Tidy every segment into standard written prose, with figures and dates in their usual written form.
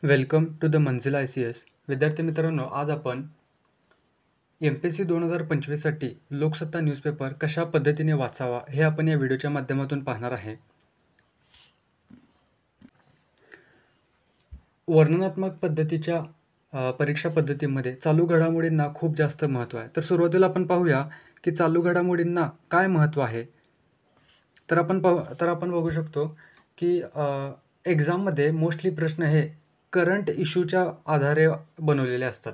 Welcome to the मंजिल ICS. विद्यार्थी मित्रांनो, आज आपण MPSC 2025साठी लोकसत्ता न्यूजपेपर कशा पद्धतीने वाचावा हे आपण या व्हिडिओच्या माध्यमातून पाहणार आहे. वर्णनात्मक पद्धतीच्या परीक्षा पद्धतीमध्ये चालू घडामोडींना खूप जास्त महत्त्व आहे. तर सुरुवातीला आपण पाहूया की चालू घडामोडींना काय महत्त्व आहे. तर आपण बघू शकतो की एक्झाममध्ये मोस्टली प्रश्न हे करंट इश्यूच्या आधारे बनवलेले असतात.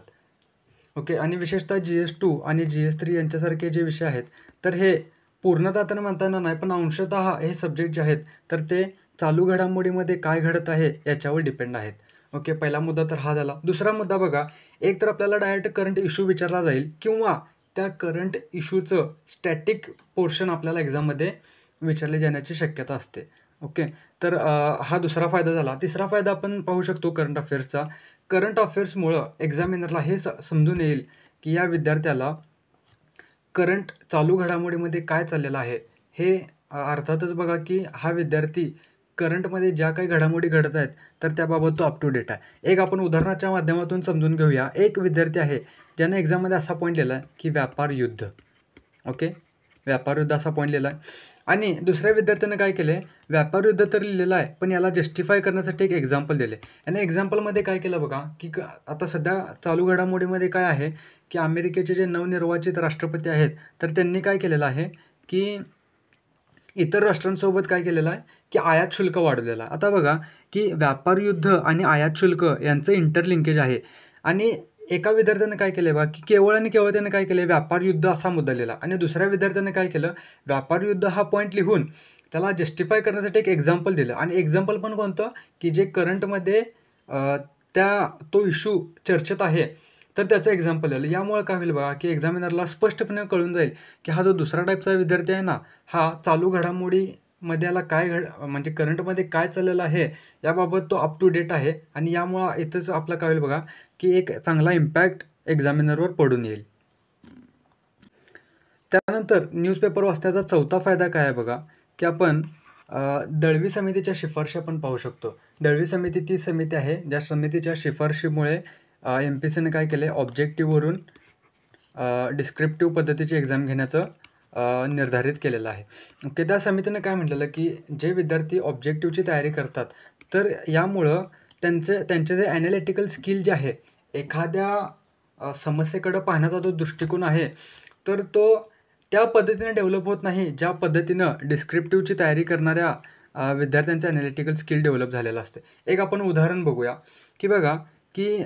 ओके. आणि विशेषतः GS2 आणि GS3 यांच्यासारखे जे विषय आहेत, तर हे पूर्णतः तर म्हणता येणार नाही, पण अंशतः हे सब्जेक्ट जे आहेत, तर ते चालू घडामोडीमध्ये काय घडत आहे याच्यावर डिपेंड आहेत. ओके. पहिला मुद्दा तर हा झाला. दुसरा मुद्दा बघा, एक तर आपल्याला डायरेक्ट करंट इश्यू विचारला जाईल किंवा त्या करंट इश्यूचं स्टॅटिक पोर्शन आपल्याला एक्झाममध्ये विचारले जाण्याची शक्यता असते. ओके. तर हा दुसरा फायदा झाला. तिसरा फायदा आपण पाहू शकतो करंट अफेअर्सचा. करंट अफेअर्समुळं एक्झामिनरला हे समजून येईल की या विद्यार्थ्याला करंट चालू घडामोडीमध्ये काय चाललेलं आहे. हे अर्थातच बघा की हा विद्यार्थी करंटमध्ये ज्या काही घडामोडी घडत आहेत, तर त्याबाबत तो अप टू डेट आहे. एक आपण उदाहरणाच्या माध्यमातून समजून घेऊया. एक विद्यार्थी आहे, ज्याने एक्झाममध्ये असा पॉईंट लिहिला आहे की व्यापार युद्ध. ओके. व्यापार युद्ध असा पॉईंट लिहिला आहे आणि दुसऱ्या विद्यार्थ्यानं काय केलं आहे, व्यापार युद्ध तर लिहिलेलं आहे, पण याला जस्टिफाय करण्यासाठी एक एक्झाम्पल दिले आणि एक्झाम्पलमध्ये काय केलं बघा की आता सध्या चालू घडामोडीमध्ये काय आहे की अमेरिकेचे जे नवनिर्वाचित राष्ट्रपती आहेत, तर त्यांनी काय केलेलं आहे की इतर राष्ट्रांसोबत काय केलेलं आहे की आयात शुल्क वाढवलेलं आहे. आता बघा की व्यापार युद्ध आणि आयात शुल्क यांचं इंटरलिंकेज आहे आणि एका विद्यार्थ्यानं काय केलं बघा की केवळ आणि केवळ त्यानं काय केलं, व्यापार युद्ध असा मुद्दा लिहिला आणि दुसऱ्या विद्यार्थ्यानं काय केलं, व्यापार युद्ध हा पॉईंट लिहून त्याला जस्टिफाय करण्यासाठी एक एक्झाम्पल दिलं आणि एक्झाम्पल पण कोणतं की जे करंटमध्ये तो इश्यू चर्चेत आहे, तर त्याचं एक्झाम्पल दिलं. यामुळे काय होईल बघा की एक्झामिनरला स्पष्टपणे कळून जाईल की हा जो दुसरा टाईपचा विद्यार्थी आहे ना, हा चालू घडामोडीमध्ये याला म्हणजे करंटमध्ये काय चाललेलं आहे याबाबत तो अप टू डेट आहे आणि यामुळं इथंच आपलं काय होईल बघा की एक चांगला इम्पॅक्ट एक्झामिनरवर पडून येईल. त्यानंतर न्यूजपेपर वाचण्याचा चौथा फायदा काय आहे बघा की आपण दळवी समितीच्या शिफारशी आपण पाहू शकतो. दळवी समिती ती समिती आहे ज्या समितीच्या शिफारशीमुळे MPSCने काय केलं आहे, ऑब्जेक्टिव्हवरून डिस्क्रिप्टिव्ह पद्धतीची एक्झाम घेण्याचं निर्धारित केलेलं आहे. ओके. त्या समितीनं काय म्हटलेलं की जे विद्यार्थी ऑब्जेक्टिव्हची तयारी करतात, तर यामुळं त्यांचे जे ॲनालिटिकल स्किल जे आहे, एखाद्या समस्येकडं पाहण्याचा जो दृष्टिकोन आहे, तर तो त्या पद्धतीने डेव्हलप होत नाही, ज्या पद्धतीनं डिस्क्रिप्टिव्हची तयारी करणाऱ्या विद्यार्थ्यांचं ॲनालिटिकल स्किल डेव्हलप झालेलं असते. एक आपण उदाहरण बघूया की बघा की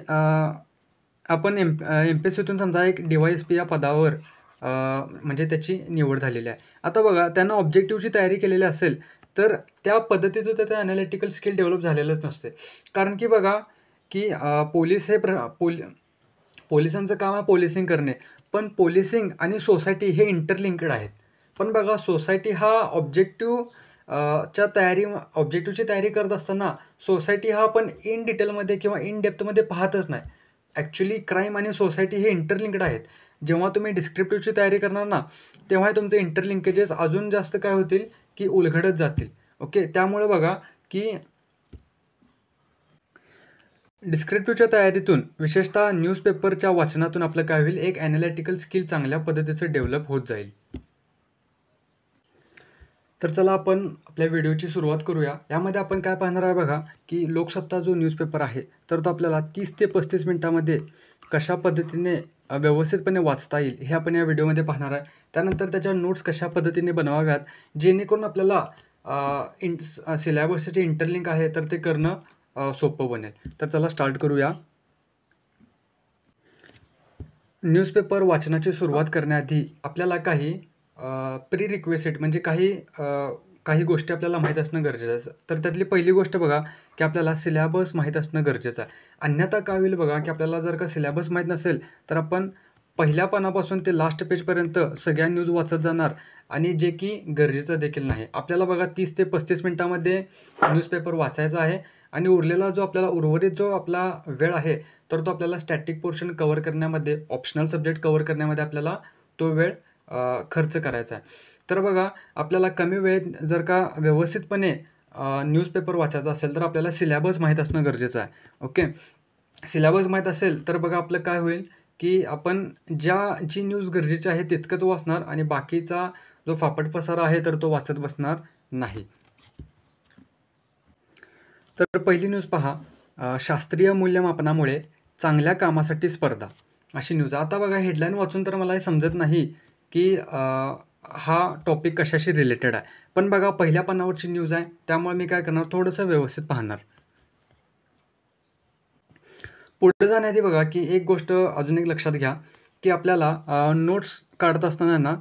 आपण MPSCतून समजा एक DYSP या पदावर म्हणजे त्याची निवड झालेली आहे. आता बघा त्यानं ऑब्जेक्टिव्हची तयारी केलेली असेल, तर त्या पद्धतीचं त्याचं ॲनालिटिकल स्किल डेव्हलप झालेलंच नसते. कारण की बघा की पोलीस हे पोलिसांचं काम आहे पोलिसिंग करणे. पण पोलिसिंग आणि सोसायटी हे इंटरलिंक्ड आहेत. पण बघा सोसायटी हा ऑब्जेक्टिव्हची तयारी करत असताना सोसायटी हा आपण इन डिटेलमध्ये किंवा इन डेप्थमध्ये पाहतच नाही. ॲक्च्युअली क्राईम आणि सोसायटी हे इंटरलिंक्ड आहेत. जेव्हा तुम्ही डिस्क्रिप्टिव्हची तयारी करणार ना, तेव्हा तुमचे इंटरलिंकेजेस अजून जास्त काय होतील की उलगडत जातील. ओके. त्यामुळे बघा की डिस्क्रिप्टिव्हच्या तयारीतून विशेषतः न्यूजपेपरच्या वाचनातून आपलं काय होईल, एक ॲनालिटिकल स्किल चांगल्या पद्धतीचं डेव्हलप होत जाईल. तर चला आपण आपल्या व्हिडिओची सुरुवात करूया. यामध्ये आपण काय पाहणार आहे बघा की लोकसत्ता जो न्यूजपेपर आहे, तर तो आपल्याला 30 ते 35 मिनिटामध्ये कशा पद्धतीने व्यवस्थितपणे वाचता येईल हे आपण या व्हिडिओमध्ये पाहणार आहे. त्यानंतर त्याच्या नोट्स कशा पद्धतीने बनवाव्यात जेणेकरून आपल्याला सिलेबसचे जे इंटरलिंक आहे तर ते करणं सोपं बनेल. तर चला स्टार्ट करूया. न्यूजपेपर वाचनाची सुरुवात करण्याआधी आपल्याला काही प्री रिक्वेसिट म्हणजे काही गोष्टी आपल्याला माहीत असणं गरजेचं आहे. तर त्यातली पहिली गोष्ट बघा की आपल्याला सिलॅबस माहीत असणं गरजेचं आहे. अन्यथा काय होईल बघा की आपल्याला जर का सिलॅबस माहीत नसेल, तर आपण पहिल्या पानापासून ते लास्ट पेजपर्यंत सगळ्या न्यूज वाचत जाणार आणि जे की गरजेचं देखील नाही. आपल्याला बघा 30 ते 35 मिनिटामध्ये न्यूजपेपर वाचायचा आहे आणि उर्वरित जो आपला वेळ आहे, तर तो आपल्याला स्टॅटिक पोर्शन कव्हर करण्यामध्ये, ऑप्शनल सब्जेक्ट कव्हर करण्यामध्ये आपल्याला तो वेळ खर्च करायचा आहे. तर बघा आपल्याला कमी वेळेत जर का व्यवस्थितपणे न्यूजपेपर वाचायचा असेल तर आपल्याला सिलॅबस माहीत असणं गरजेचं आहे. ओके. सिलॅबस माहीत असेल तर बघा आपलं काय होईल, की आपण जी न्यूज गरजेची आहे तितकंच वाचणार आणि बाकीचा जो फापट पसारा आहे तर तो वाचत बसणार नाही. तर पहिली न्यूज पहा, शास्त्रीय मूल्यमापनामुळे चांगल्या कामासाठी स्पर्धा, अशी न्यूज. आता बघा हेडलाईन वाचून तर मला हे समजत नाही, की हा टॉपिक कशाशी रिलेटेड आहे. पण बघा पहिल्या पानावरची न्यूज आहे, त्यामुळे मी काय करणार थोडंसं व्यवस्थित पाहणार. पुढे जाण्याआधी बघा, की एक गोष्ट अजून एक लक्षात घ्या, की आपल्याला नोट्स काढत असताना ना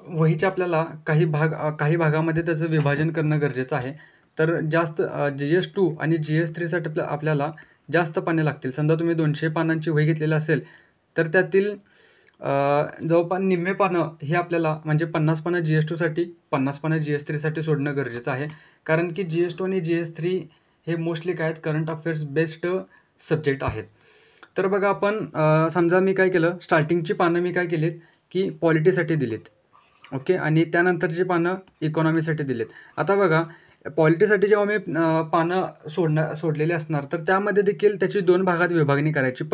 वहीचे आपल्याला काही भागामध्ये त्याचं विभाजन करणं गरजेचं आहे. तर जास्त GS2 आणि GS3साठी आपल्याला जास्त पाने लागतील. समजा तुम्ही 200 पानांची वही घेतलेली असेल, तर त्यातील जवळपास निम्मे पानं हे आपल्याला म्हणजे 50 पानं GS2साठी, 50 पानं GS3साठी सोडणं गरजेचं आहे. कारण की GS2 आणि GS3 हे मोस्टली काय आहेत, करंट अफेअर्स बेस्ड सब्जेक्ट आहेत. तर बघा आपण समजा मी काय केलं, स्टार्टिंगची पानं मी काय केलीत, की पॉलिटीसाठी दिलीत. ओके. आणि त्यानंतरची पानं इकॉनॉमीसाठी दिलीत. आता बघा पॉलिटीसाठी जेव्हा मी पानं सोडलेली असणार, तर त्यामध्ये देखील त्याची 2 भागात विभागणी करायची.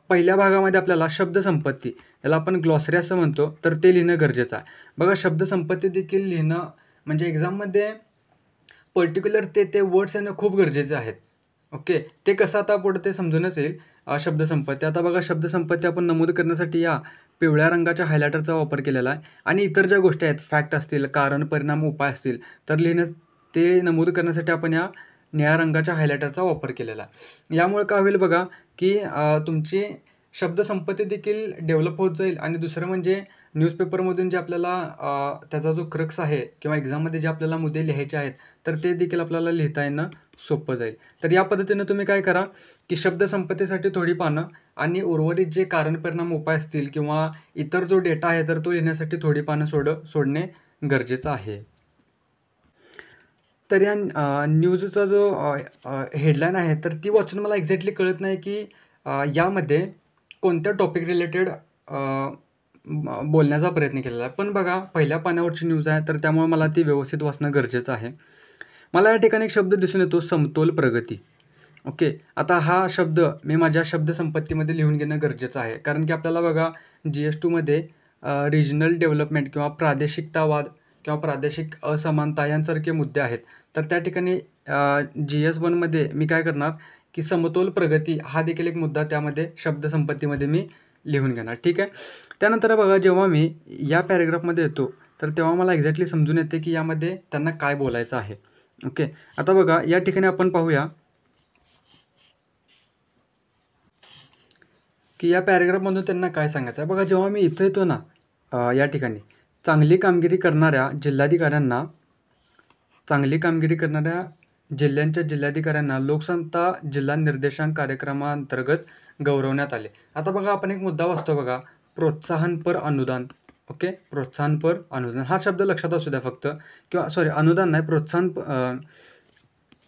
पहिल्या भागामध्ये आपल्याला शब्दसंपत्ती, याला आपण ग्लॉसरी असं म्हणतो, तर ते लिहिणं गरजेचं आहे. बघा शब्दसंपत्ती देखील लिहिणं म्हणजे एक्झाममध्ये पर्टिक्युलर ते वर्ड्स येणं खूप गरजेचे आहेत. ओके. ते कसं आता पुढे ते समजूनच येईल. शब्दसंपत्ती. आता बघा शब्दसंपत्ती आपण नमूद करण्यासाठी या पिवळ्या रंगाच्या हायलायटरचा वापर केलेला आहे आणि इतर ज्या गोष्टी आहेत, फॅक्ट असतील, कारण, परिणाम, उपाय असतील, तर ते नमूद करण्यासाठी आपण या निळ्या रंगाच्या हायलायटरचा वापर केलेला आहे. यामुळे काय होईल बघा, की तुमची शब्दसंपत्ती देखील डेव्हलप होत जाईल आणि दुसरं म्हणजे न्यूजपेपरमधून जे आपल्याला त्याचा जो क्रक्स आहे किंवा एक्झाममध्ये जे आपल्याला मुद्दे लिहायचे आहेत, तर ते देखील आपल्याला लिहिता येणं सोपं जाईल. तर या पद्धतीनं तुम्ही काय करा, की शब्दसंपत्तीसाठी थोडी पानं आणि उर्वरित जे कारण, परिणाम, उपाय असतील किंवा इतर जो डेटा आहे, तर तो लिहिण्यासाठी थोडी पानं सोडणे गरजेचं आहे. तर या न्यूजचा जो हेडलाईन आहे, तर ती वाचून मला एक्झॅक्टली कळत नाही, की यामध्ये कोणत्या टॉपिक रिलेटेड बोलण्याचा प्रयत्न केलेला आहे. पण बघा पहिल्या पानावरची न्यूज आहे, तर त्यामुळे मला ती व्यवस्थित वाचणं गरजेचं आहे. मला या ठिकाणी एक शब्द दिसून येतो, समतोल प्रगती. ओके. आता हा शब्द मी माझ्या शब्दसंपत्तीमध्ये लिहून घेणं गरजेचं आहे. कारण की आपल्याला बघा GS2मध्ये रिजनल डेव्हलपमेंट किंवा प्रादेशिकतावाद किंवा प्रादेशिक असमानता यांसारखे मुद्दे आहेत. तर त्या ठिकाणी GS1मध्ये मी काय करणार, की समतोल प्रगती हा देखील एक मुद्दा त्यामध्ये शब्दसंपत्तीमध्ये मी लिहून घेणार. ठीक आहे. त्यानंतर बघा जेव्हा मी या पॅराग्राफमध्ये येतो, तर तेव्हा मला एक्झॅक्टली समजून येते, की यामध्ये त्यांना काय बोलायचं आहे. ओके. आता बघा या ठिकाणी आपण पाहूया, की या पॅराग्राफमधून त्यांना काय सांगायचं आहे. बघा जेव्हा मी इथं येतो ना, या ठिकाणी चांगली कामगिरी करणाऱ्या जिल्ह्यांच्या जिल्हाधिकाऱ्यांना लोकसत्ता जिल्हा निर्देशांक कार्यक्रमाअंतर्गत गौरवण्यात आले. आता बघा आपण एक मुद्दा वाचतो बघा, प्रोत्साहनपर अनुदान. ओके. प्रोत्साहनपर अनुदान हा शब्द लक्षात असू द्या फक्त, किंवा सॉरी अनुदान नाही,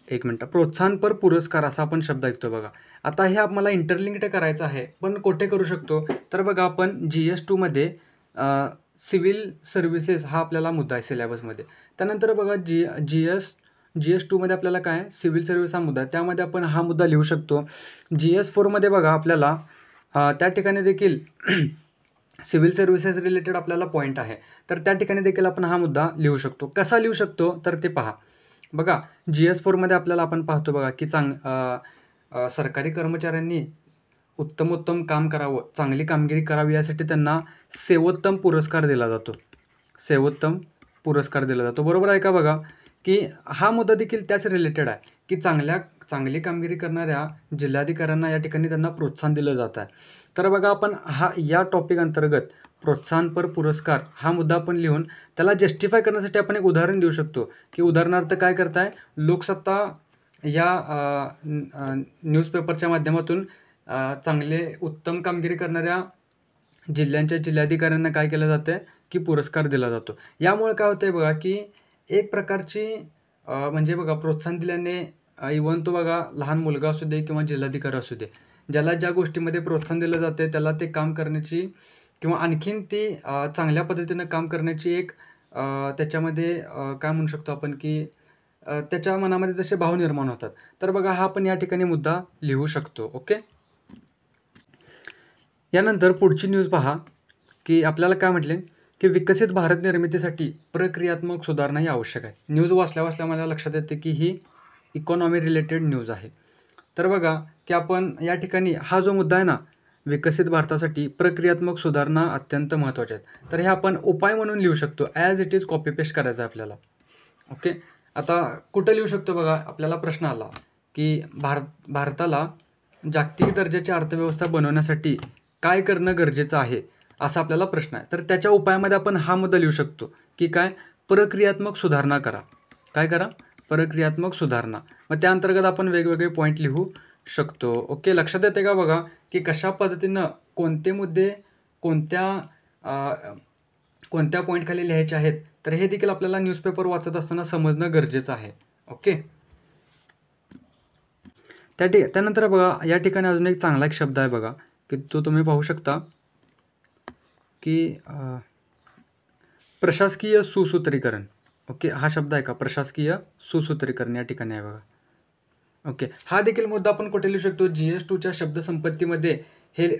एक मिनटं, प्रोत्साहनपर पुरस्कार असा आपण शब्द ऐकतो बघा. आता हे मला इंटरलिंक्ड करायचं आहे, पण कुठे करू शकतो, तर बघा आपण GS2मध्ये सिव्हिल सर्व्हिसेस हा आपल्याला मुद्दा आहे सिलेबसमध्ये. त्यानंतर बघा GS2मध्ये आपल्याला काय सिव्हिल सर्व्हिस हा मुद्दा आहे, त्यामध्ये आपण हा मुद्दा लिहू शकतो. GS4मध्ये बघा आपल्याला त्या ठिकाणी देखील सिव्हिल सर्व्हिसेस रिलेटेड आपल्याला पॉईंट आहे, तर त्या ठिकाणी देखील आपण हा मुद्दा लिहू शकतो. कसा लिहू शकतो तर ते पहा. बघा GS4मध्ये आपल्याला आपण पाहतो बघा, की सरकारी कर्मचाऱ्यांनी उत्तमोत्तम काम करावं, चांगली कामगिरी करावी यासाठी त्यांना सेवोत्तम पुरस्कार दिला जातो. सेवोत्तम पुरस्कार दिला जातो. बरोबर आहे का बघा, की हा मुद्दा देखील त्याच रिलेटेड आहे, की चांगली कामगिरी करणाऱ्या जिल्हाधिकाऱ्यांना या ठिकाणी त्यांना प्रोत्साहन दिलं जात आहे. तर बघा आपण या टॉपिक अंतर्गत प्रोत्साहनपर पुरस्कार हा मुद्दा आपण लिहून त्याला जस्टिफाय करण्यासाठी आपण एक उदाहरण देऊ शकतो, की उदाहरणार्थ काय करताय, लोकसत्ता या न्यूजपेपरच्या माध्यमातून चांगले उत्तम कामगिरी करणाऱ्या जिल्ह्यांच्या जिल्हाधिकाऱ्यांना काय केलं जातं, की पुरस्कार दिला जातो. यामुळे काय होतंय बघा, की एक प्रकारची म्हणजे बघा प्रोत्साहन दिल्याने इव्हन तो बघा लहान मुलगा असू दे किंवा जिल्हाधिकारी असू दे, ज्याला ज्या गोष्टीमध्ये प्रोत्साहन दिलं जाते त्याला ते काम करण्याची किंवा आणखीन ती चांगल्या पद्धतीनं काम करण्याची एक त्याच्यामध्ये काय म्हणू शकतो आपण की त्याच्या मनामध्ये तसे भाव निर्माण होतात. तर बघा हा आपण या ठिकाणी मुद्दा लिहू शकतो. ओके. यानंतर पुढची न्यूज पहा, की आपल्याला काय म्हटले, की विकसित भारत निर्मितीसाठी प्रक्रियात्मक सुधारणा ही आवश्यक आहे. न्यूज वाचल्या-वाचल्या मला लक्षात येते, की ही इकॉनॉमी रिलेटेड न्यूज आहे. तर बघा, की आपण या ठिकाणी हा जो मुद्दा आहे ना, विकसित भारतासाठी प्रक्रियात्मक सुधारणा अत्यंत महत्त्वाच्या आहेत. तर हे आपण उपाय म्हणून लिहू शकतो. As it is copy paste करायचं आहे आपल्याला. ओके. आता कुठं लिहू शकतो बघा, आपल्याला प्रश्न आला, की भारताला जागतिक दर्जाची अर्थव्यवस्था बनवण्यासाठी काय करणं गरजेचं आहे? असा आपल्याला प्रश्न आहे. तर त्याच्या उपायामध्ये आपण हा मुद्दा लिहू शकतो, की काय? प्रक्रियात्मक सुधारणा करा. काय करा? प्रक्रियात्मक सुधारणा. मग त्या अंतर्गत आपण वेगवेगळे पॉईंट लिहू शकतो. ओके. लक्षात येते का बघा, की कशा पद्धतीनं कोणते मुद्दे कोणत्या कोणत्या पॉईंटखाली लिहायचे आहेत. तर हे देखील आपल्याला न्यूजपेपर वाचत असताना समजणं गरजेचं आहे. ओके. त्यानंतर बघा या ठिकाणी अजून एक चांगला एक शब्द आहे बघा, की तो तुम्ही पाहू शकता, की प्रशासकीय सुसूत्रीकरण. ओके. हा शब्द आहे का? प्रशासकीय सुसूत्रीकरण या ठिकाणी आहे बघा. ओके. हा देखील मुद्दा आपण कुठे लिहू शकतो? GS2च्या शब्दसंपत्तीमध्ये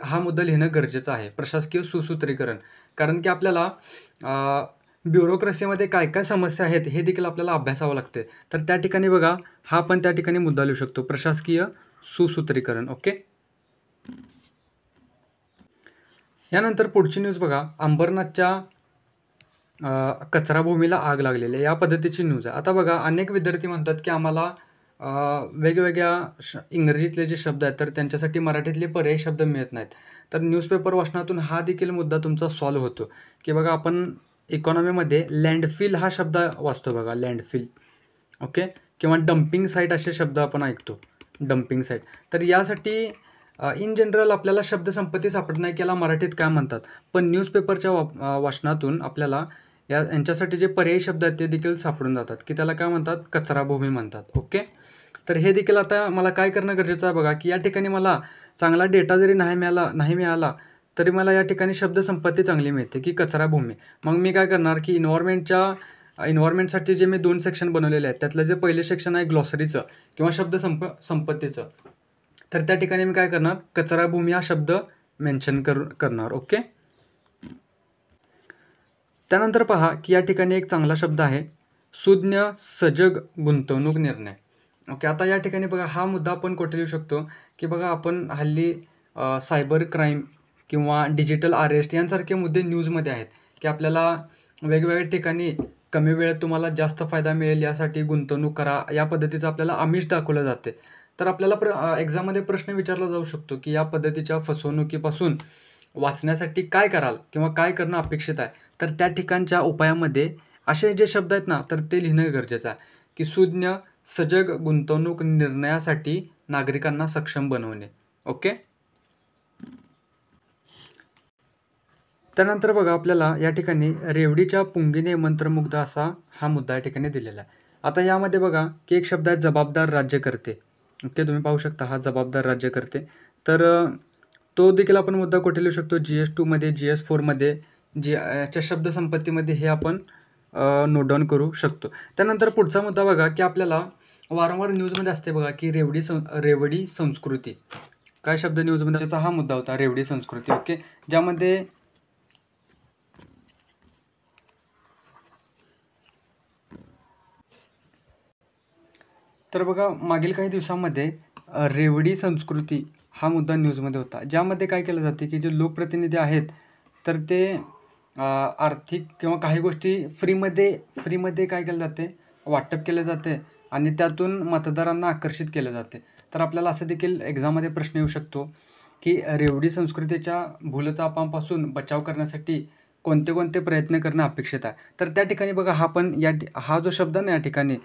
हा मुद्दा लिहिणं गरजेचं आहे. प्रशासकीय सुसूत्रीकरण. कारण की आपल्याला ब्युरोक्रेसीमध्ये काय-काय समस्या आहेत हे देखील आपल्याला अभ्यासावं लागते. तर त्या ठिकाणी बघा हा आपण त्या ठिकाणी मुद्दा लिहू शकतो. प्रशासकीय सुसूत्रीकरण. ओके. यानंतर पुढची न्यूज बघा, अंबरनाथच्या कचराभूमीला आग लागलेली आहे. या पद्धतीची न्यूज आहे. आता बघा अनेक विद्यार्थी म्हणतात, की आम्हाला वेगवेगळ्या इंग्रजीतले जे शब्द आहेत, तर त्यांच्यासाठी मराठीतले पर्यायी शब्द मिळत नाहीत. तर न्यूजपेपर वाचनातून हा देखील मुद्दा तुमचा सॉल्व्ह होतो, की बघा आपण इकॉनॉमीमध्ये लँडफिल हा शब्द वाचतो बघा, लँडफिल. ओके. किंवा डंपिंग साईट असे शब्द आपण ऐकतो, डंपिंग साईट. तर यासाठी इन जनरल आपल्याला शब्दसंपत्ती सापडत नाही, की याला मराठीत काय म्हणतात. पण न्यूजपेपरच्या वाचनातून आपल्याला यांच्यासाठी जे पर्यायी शब्द आहेत ते देखील सापडून जातात, की त्याला काय म्हणतात? कचराभूमी म्हणतात. ओके. तर हे देखील आता मला काय करणं गरजेचं आहे बघा, की या ठिकाणी मला चांगला डेटा जरी नाही मिळाला तरी मला या ठिकाणी शब्दसंपत्ती चांगली मिळते, की कचराभूमी. मग मी काय करणार, की इन्व्हायर्नमेंटसाठी जे मी 2 सेक्शन बनवलेले आहेत, त्यातलं जे पहिले सेक्शन आहे ग्लॉसरीचं किंवा संपत्तीचं, तर त्या ठिकाणी मी काय करणार? कचराभूमी हा शब्द मेन्शन करणार. ओके. त्यानंतर पहा, की या ठिकाणी एक चांगला शब्द आहे, सुज्ञ सजग गुंतवणूक निर्णय. ओके. आता या ठिकाणी बघा हा मुद्दा आपण कुठे लिहू शकतो, की बघा आपण हल्ली सायबर क्राईम किंवा डिजिटल अरेस्ट यांसारखे मुद्दे न्यूजमध्ये आहेत, की आपल्याला वेगवेगळ्या ठिकाणी कमी वेळेत तुम्हाला जास्त फायदा मिळेल यासाठी गुंतवणूक करा, या पद्धतीचं आपल्याला आमिष दाखवलं जाते. तर आपल्याला एक्झाममध्ये प्रश्न विचारला जाऊ शकतो, की या पद्धतीच्या फसवणुकीपासून वाचण्यासाठी काय कराल किंवा काय करणं अपेक्षित आहे? तर त्या ठिकाणच्या उपायामध्ये असे जे शब्द आहेत ना, तर ते लिहिणं गरजेचं आहे, की सुज्ञ सजग गुंतवणूक निर्णयासाठी नागरिकांना सक्षम बनवणे. ओके. त्यानंतर बघा आपल्याला या ठिकाणी रेवडीच्या पुंगीने मंत्रमुग्ध असा हा मुद्दा या ठिकाणी दिलेला आहे. आता यामध्ये बघा, की एक शब्द आहे जबाबदार राज्यकर्ते. ओके. तुम्ही पाहू शकता हा जबाबदार राज्यकर्ते. तर तो देखील आपण मुद्दा कुठे लिहू शकतो? GS2मध्ये, GS4मध्ये, याच्या शब्दसंपत्तीमध्ये हे आपण नोट डाऊन करू शकतो. त्यानंतर पुढचा मुद्दा बघा, की आपल्याला वारंवार न्यूजमध्ये असते बघा, की रेवडी संस्कृती. काय शब्द न्यूजमध्ये? त्याचा हा मुद्दा होता, रेवडी संस्कृती. ओके. ज्यामध्ये तर बघा मागील काही दिवसांमध्ये रेवडी संस्कृती हा मुद्दा न्यूजमध्ये होता. ज्यामध्ये काय केलं जाते, की जे लोकप्रतिनिधी आहेत तर ते आर्थिक किंवा काही गोष्टी फ्रीमध्ये काय केलं जाते, वाटप केले जाते आणि त्यातून मतदारांना आकर्षित केलं जाते. तर आपल्याला असं देखील एक्झाममध्ये प्रश्न येऊ शकतो, की रेवडी संस्कृतीच्या भूलथापांपासून बचाव करण्यासाठी कोणते प्रयत्न करणं अपेक्षित आहे. तर त्या ठिकाणी बघा हा जो शब्द ना या ठिकाणी,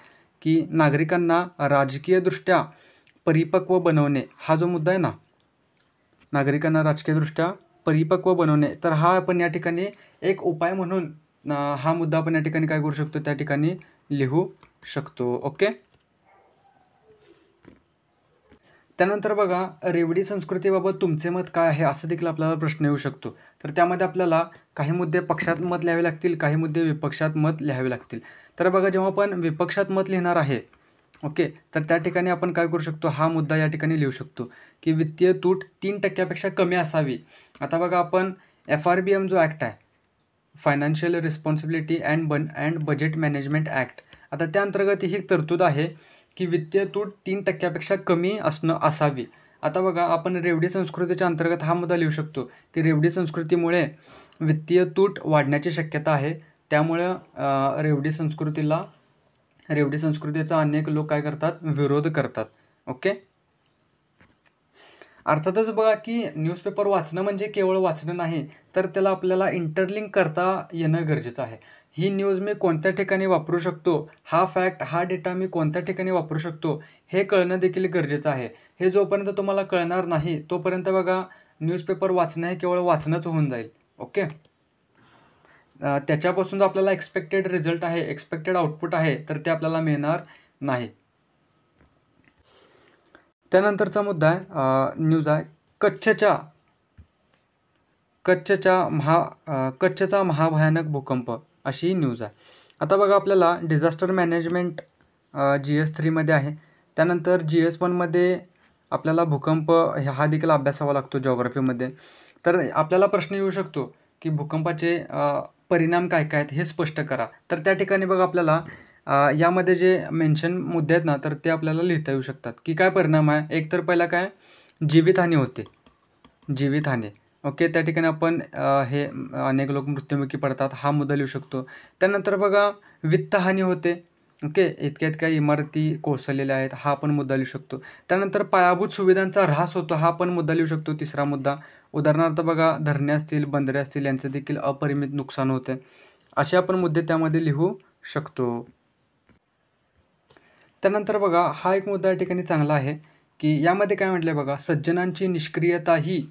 की नागरिकांना राजकीयदृष्ट्या परिपक्व बनवणे हा जो मुद्दा आहे ना, नागरिकांना राजकीयदृष्ट्या परिपक्व बनवणे, तर हा आपण या ठिकाणी एक उपाय म्हणून हा मुद्दा आपण या ठिकाणी काय करू शकतो? त्या ठिकाणी लिहू शकतो. ओके. त्यानंतर बघा, रेवडी संस्कृतीबाबत तुमचे मत काय आहे? असं देखील आपल्याला प्रश्न येऊ शकतो. तर त्यामध्ये आपल्याला काही मुद्दे पक्षात मत लिहावे लागतील, काही मुद्दे विपक्षात मत लिहावे लागतील. तर बघा, जेव्हा आपण विपक्षात मत लिहिणार आहे, ओके, तर त्या ठिकाणी आपण काय करू शकतो? हा मुद्दा या ठिकाणी लिहू शकतो, की वित्तीय तूट 3% पेक्षा कमी असावी. आता बघा, आपण FRBM जो ॲक्ट आहे, financial responsibility and budget management act, आता त्या अंतर्गत ही तरतूद आहे, की वित्तीय तूट 3% पेक्षा कमी असावी. आता बघा, आपण रेवडी संस्कृतीच्या अंतर्गत हा मुद्दा लिहू शकतो, की रेवडी संस्कृतीमुळे वित्तीय तूट वाढण्याची शक्यता आहे. त्यामुळं रेवडी संस्कृतीचा अनेक लोक काय करतात? विरोध करतात. ओके. अर्थातच बघा, की न्यूजपेपर वाचणं म्हणजे केवळ वाचणं नाही, तर त्याला आपल्याला इंटरलिंक करता येणं गरजेचं आहे. ही न्यूज मी कोणत्या ठिकाणी वापरू शकतो, हा फॅक्ट, हा डेटा मी कोणत्या ठिकाणी वापरू शकतो, हे कळणं देखील गरजेचं आहे. हे जोपर्यंत तुम्हाला कळणार नाही, तोपर्यंत बघा, न्यूजपेपर वाचणं हे केवळ वाचणंच होऊन जाईल. ओके. त्याच्यापासून जो आपल्याला एक्सपेक्टेड रिझल्ट आहे, एक्सपेक्टेड आउटपुट आहे, तर ते आपल्याला मिळणार नाही. त्यानंतरचा मुद्दा आहे, न्यूज आहे, कच्छचा महाभयानक भूकंप, अशी न्यूज आहे. आता बघा, आपल्याला डिझास्टर मॅनेजमेंट GS3मध्ये आहे. त्यानंतर GS1मध्ये आपल्याला भूकंप हा देखील अभ्यासावा लागतो जिओग्राफीमध्ये. तर आपल्याला प्रश्न येऊ शकतो, की भूकंपाचे परिणाम काय काय आहेत हे स्पष्ट करा. तर त्या ठिकाणी बघा, आपल्याला यामध्ये जे मेन्शन मुद्दे आहेत ना, तर ते आपल्याला लिहिता येऊ शकतात, की काय परिणाम आहे. एक तर पहिला काय, जीवितहानी होते, जीवितहानी. ओके, त्या ठिकाणी आपण हे अनेक लोक मृत्युमुखी पडतात, हा मुद्दा लिहू शकतो. त्यानंतर बघा, वित्तहानी होते. ओके, इतक्या इतक्या इमारती कोसळलेल्या आहेत, हा पण मुद्दा लिहू शकतो. त्यानंतर पायाभूत सुविधांचा ऱ्हास होतो, हा पण मुद्दा लिहू शकतो, तिसरा मुद्दा. उदाहरणार्थ बघा, धरणे असतील, बंदरे असतील, यांचं देखील अपरिमित नुकसान होते. असे आपण मुद्दे त्यामध्ये लिहू शकतो. त्यानंतर बघा, हा एक मुद्दा या ठिकाणी चांगला आहे, की यामध्ये काय म्हटलं आहे बघा, सज्जनांची निष्क्रियता ही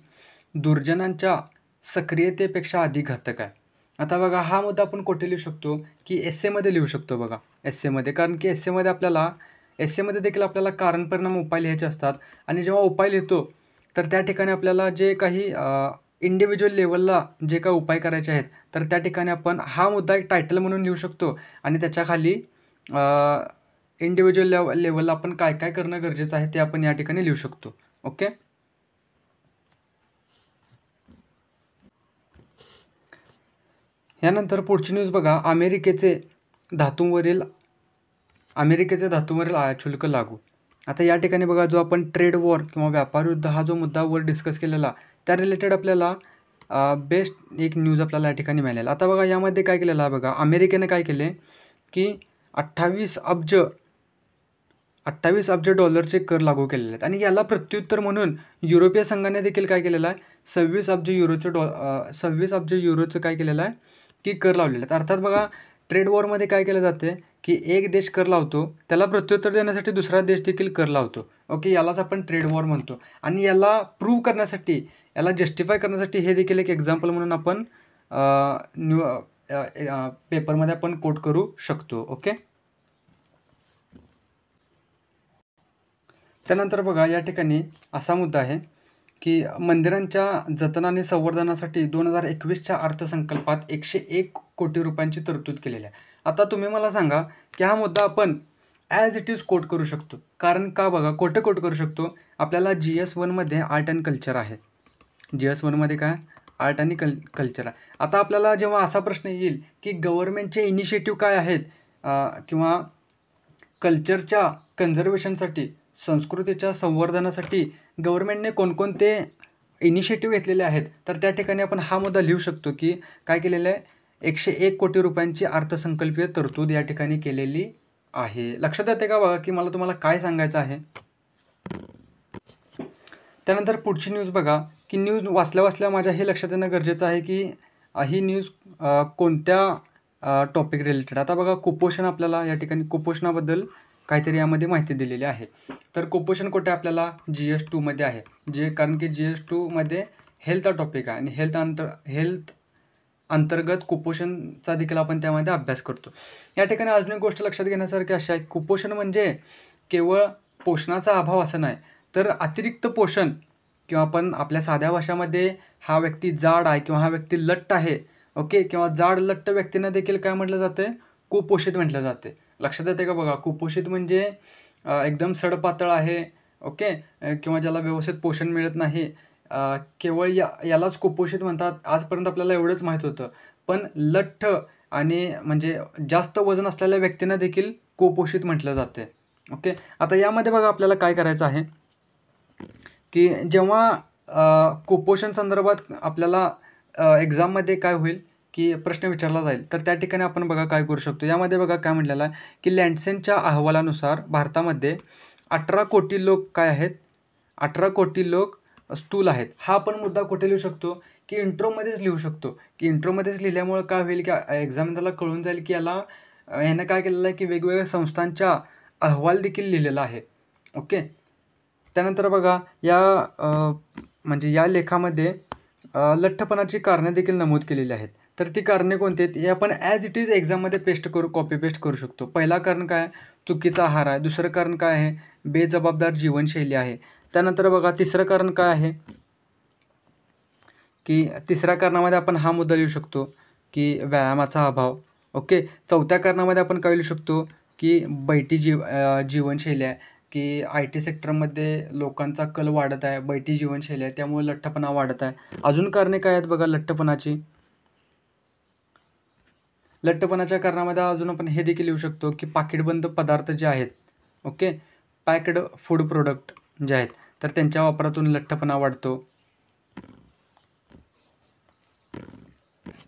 दुर्जनांच्या सक्रियतेपेक्षा अधिक घातक आहे. आता बघा, हा मुद्दा आपण कुठे लिहू शकतो, की एस्सेमध्ये लिहू शकतो बघा, एस्सेमध्ये. कारण की एस्सेमध्ये देखील आपल्याला कारण परिणाम उपाय लिहायचे असतात. आणि जेव्हा उपाय लिहितो, तर त्या ठिकाणी आपल्याला जे काही इंडिव्हिज्युअल लेवलला जे काही उपाय करायचे आहेत, तर त्या ठिकाणी आपण हा मुद्दा एक टायटल म्हणून लिहू शकतो. आणि त्याच्याखाली इंडिव्हिज्युअल लेवलला आपण काय काय करणं गरजेचं आहे ते आपण या ठिकाणी लिहू शकतो. ओके. यानंतर पुढची न्यूज बघा, अमेरिकेचे धातूंवरील आयात शुल्क लागू. आता या ठिकाणी बघा, जो आपण ट्रेड वॉर किंवा व्यापार युद्ध हा जो मुद्दा वर डिस्कस केलेला, त्या रिलेटेड आपल्याला बेस्ट एक न्यूज आपल्याला या ठिकाणी मिळालेला. आता बघा, यामध्ये काय केलेलं आहे बघा, अमेरिकेने काय केले, की 28 अब्ज डॉलरचे कर लागू केलेले आहेत. आणि याला प्रत्युत्तर म्हणून युरोपीय संघाने देखील काय केलेलं आहे, 26 अब्ज युरोचं काय केलेलं आहे, की कर लावलेले आहेत. अर्थात बघा, ट्रेड वॉरमध्ये काय केलं जाते, की एक देश कर लावतो, त्याला प्रत्युत्तर देण्यासाठी दुसरा देश देखील कर लावतो. ओके, यालाच आपण ट्रेड वॉर म्हणतो. आणि याला प्रूव्ह करण्यासाठी, याला जस्टिफाय करण्यासाठी हे देखील एक एक्झाम्पल म्हणून आपण पेपरमध्ये आपण कोट करू शकतो. ओके. त्यानंतर बघा, या ठिकाणी असा मुद्दा आहे, की मंदिरांच्या जतन आणि संवर्धनासाठी 2021च्या अर्थसंकल्पात 101 कोटी रुपयांची तरतूद केलेली आहे. आता तुम्ही मला सांगा, की हा मुद्दा आपण ॲज इट इज कोट करू शकतो. कारण का बघा, कोट करू शकतो, आपल्याला GS1मध्ये आर्ट अँड कल्चर आहे. GS1मध्ये काय, आर्ट आणि कल्चर आहे. आता आपल्याला जेव्हा असा प्रश्न येईल, की गव्हर्नमेंटचे इनिशिएटिव्ह काय आहेत, किंवा कल्चरच्या कन्झर्वेशनसाठी, संस्कृतीच्या संवर्धनासाठी गव्हर्नमेंटने कोणकोणते इनिशिएटिव्ह घेतलेले आहेत, तर त्या ठिकाणी आपण हा मुद्दा लिहू शकतो, की काय केलेलं आहे, 101 कोटी रुपयांची अर्थसंकल्पीय तरतूद या ठिकाणी केलेली आहे. लक्षात येते का बघा, की मला तुम्हाला काय सांगायचं आहे. त्यानंतर पुढची न्यूज बघा, की न्यूज वाचल्या माझ्या हे लक्षात येणं गरजेचं आहे, की ही न्यूज कोणत्या टॉपिक रिलेटेड. आता बघा, कुपोषण, आपल्याला या ठिकाणी कुपोषणाबद्दल काहीतरी यामध्ये माहिती दिलेली आहे. तर कुपोषण कुठे आपल्याला GS2मध्ये आहे, कारण की GS2मध्ये हेल्थ हा टॉपिक आहे. आणि हेल्थ अंतर्गत कुपोषणचा देखील आपण त्यामध्ये अभ्यास करतो. या ठिकाणी अजून एक गोष्ट लक्षात घेण्यासारखी अशी आहे, कुपोषण म्हणजे केवळ पोषणाचा अभाव असं नाही, तर अतिरिक्त पोषण किंवा आपण आपल्या साध्या भाषामध्ये हा व्यक्ती जाड आहे किंवा हा व्यक्ती लठ्ठ आहे, ओके, किंवा जाड लठ्ठ व्यक्तींना देखील काय म्हटलं जातं, कुपोषित म्हटलं जाते. लक्षात येते का बघा, कुपोषित म्हणजे एकदम सडपातळ आहे, ओके, किंवा ज्याला व्यवस्थित पोषण मिळत नाही, केवळ यालाच कुपोषित म्हणतात. आजपर्यंत आपल्याला एवढंच माहीत होतं. पण लठ्ठ आणि म्हणजे जास्त वजन असलेल्या व्यक्तींना देखील कुपोषित म्हटलं जाते, ओके. आता यामध्ये बघा आपल्याला काय करायचं आहे, की जेव्हा कुपोषण संदर्भात आपल्याला एक्झाममध्ये काय होईल, की प्रश्न विचारला जाईल, तर त्या ठिकाणी आपण बघा काय करू शकतो. यामध्ये बघा काय म्हटलेलं आहे, की लँडसेनच्या अहवालानुसार भारतामध्ये 18 कोटी लोक काय आहेत, 18 कोटी लोक स्थूल आहेत. हा आपण मुद्दा कुठे लिहू शकतो, की इंट्रोमध्येच लिहू शकतो, की इंट्रोमध्येच लिहिल्यामुळं काय होईल, की एक्झामिनरला कळून जाईल, की ह्यानं काय केलेलं आहे, की वेगवेगळ्या संस्थांच्या अहवाल देखील लिहिलेला आहे, ओके. त्यानंतर बघा म्हणजे या लेखामध्ये लठ्ठपणाची कारणे देखील नमूद केलेली आहेत. तर ती कारणे कोणती आहेत, हे आपण ॲज इट इज एक्झाममध्ये कॉपी पेस्ट करू शकतो. पहिला कारण काय आहे, चुकीचा आहार आहे. दुसरं कारण काय आहे, बेजबाबदार जीवनशैली आहे. त्यानंतर बघा तिसरं कारण काय आहे, की तिसऱ्या कारणामध्ये आपण हा मुद्दा लिहू शकतो, की व्यायामाचा अभाव, ओके. चौथ्या कारणामध्ये आपण काय लिहू शकतो, की बैठी जीवनशैली आहे, की IT सेक्टरमध्ये लोकांचा कल वाढत आहे, बैठी जीवनशैली आहे, त्यामुळे लठ्ठपणा वाढत आहे. अजून कारणे काय आहेत बघा लठ्ठपणाची. लठ्ठपणाच्या कारणामध्ये अजून आपण हे देखील लिहू शकतो, की पाकीटबंद पदार्थ जे आहेत, ओके, पॅक्ड फूड प्रोडक्ट जे आहेत, तर त्यांच्या वापरातून लठ्ठपणा वाढतो.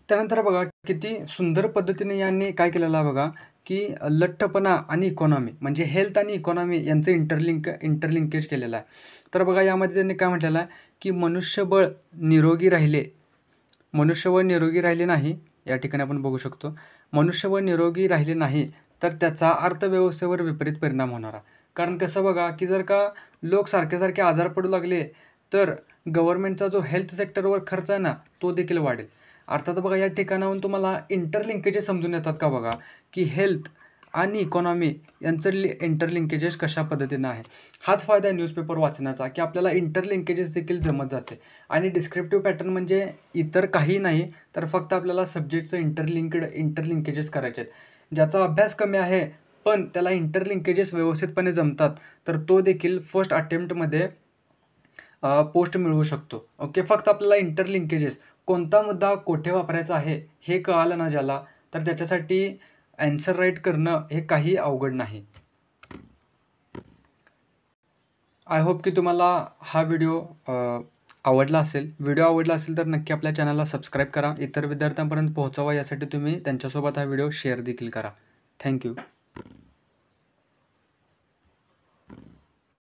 त्यानंतर बघा किती सुंदर पद्धतीने यांनी काय केलेलं आहे बघा, की लठ्ठपणा आणि इकॉनॉमी म्हणजे हेल्थ आणि इकॉनॉमी यांचं इंटरलिंकेज केलेलं आहे. तर बघा यामध्ये त्यांनी काय म्हटलेलं आहे, की मनुष्यबळ निरोगी राहिले नाही, या ठिकाणी आपण बघू शकतो. मनुष्यबळ निरोगी राहिले नाही तर त्याचा अर्थव्यवस्थेवर विपरीत परिणाम होणार. कारण कसं बघा, की जर का लोक सारखे आजार पडू लागले, तर गव्हर्नमेंटचा जो हेल्थ सेक्टरवर खर्च आहे ना, तो देखील वाढेल. अर्थात बघा या ठिकाणाहून तुम्हाला इंटरलिंकेजेस समजून येतात का बघा, की हेल्थ आणि इकॉनॉमी यांचं इंटरलिंकेजेस कशा पद्धतीनं आहे. हाच फायदा आहे न्यूजपेपर वाचण्याचा, की आपल्याला इंटरलिंकेजेस देखील जमत जाते. आणि डिस्क्रिप्टिव्ह पॅटर्न म्हणजे इतर काही नाही, तर फक्त आपल्याला सब्जेक्टचं इंटरलिंकेजेस करायचे आहेत. ज्याचा अभ्यास कमी आहे, पण त्याला इंटरलिंकेजेस व्यवस्थितपणे जमतात, तर तो देखील फर्स्ट अटेम्प्टमध्ये पोस्ट मिळवू शकतो, ओके. फक्त आपल्याला इंटरलिंकेजेस कोणता मुद्दा कोठे वापरायचा आहे हे कळालं ना ज्याला, तर त्याच्यासाठी ॲन्सर राईट करणं हे काही अवघड नाही. आय होप की तुम्हाला हा व्हिडिओ आवडला असेल. व्हिडिओ आवडला असेल तर नक्की आपल्या चॅनलला सबस्क्राईब करा. इतर विद्यार्थ्यांपर्यंत पोहोचवा यासाठी तुम्ही त्यांच्यासोबत हा व्हिडिओ शेअर देखील करा. Thank you.